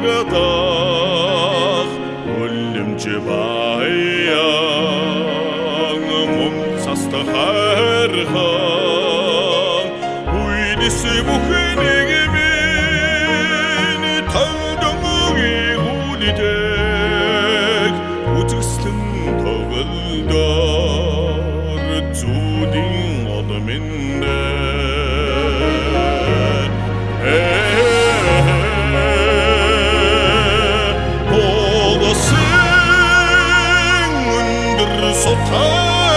гадах өлімж баян мұң састы хархан уйлысы бүхінеге мен талдыңы улидек утыстың тағылдар зудың адымында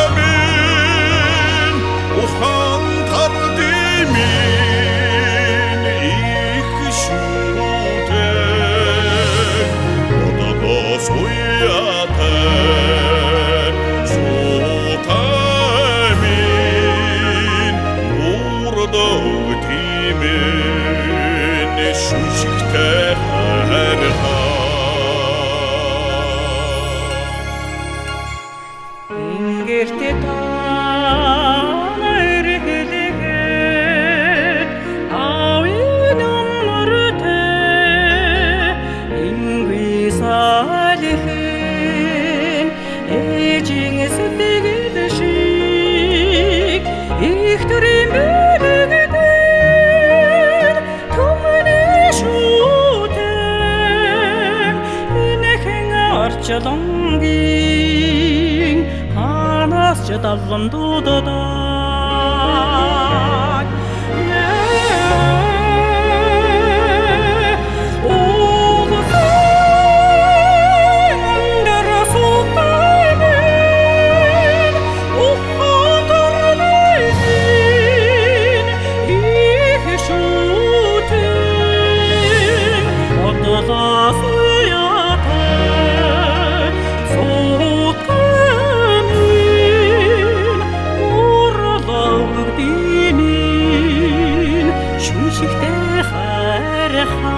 Sotamen uhan tardimin ikşute odada soyate sotamen orada timin şuşikte herha Ingerte tana ergedeket Avinum murte Ingvi salihin Eciniz digidişik İhtirim bölgeden Tumni şuten İnekin arçalongin Hanasça dalın dudadan Oğlu sen under sultanın Uhadır leydin ihşutin Odada suyatın sultanın Dinin şuşikte harha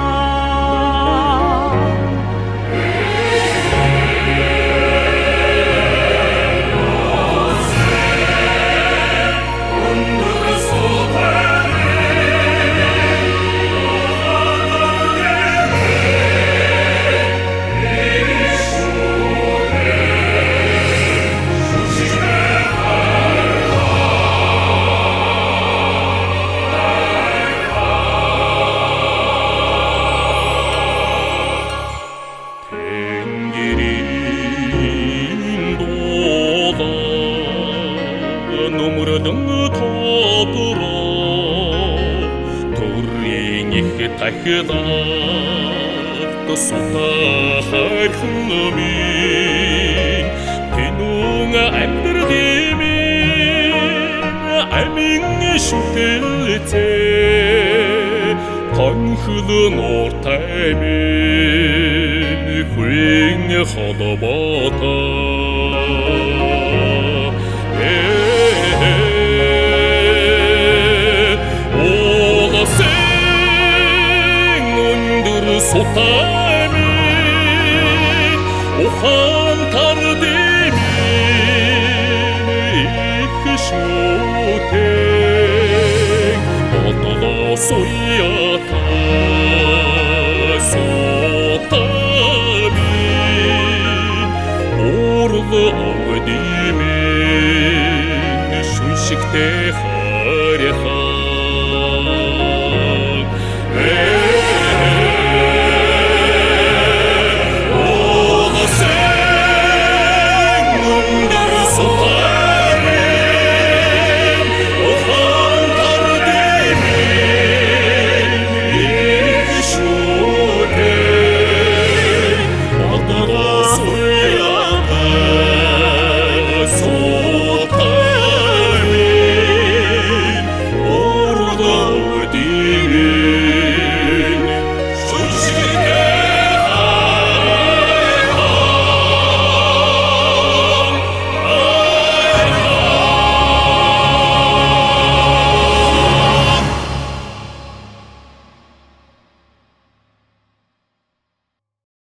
Numrudun topura Turingih tahdat Suta harkhlamin Tinunga emdirdimin Amin şütelite Kanhılın ortaymin Hüyng hadabata Sultanın uhan tardimin ikşuten Odada soyatan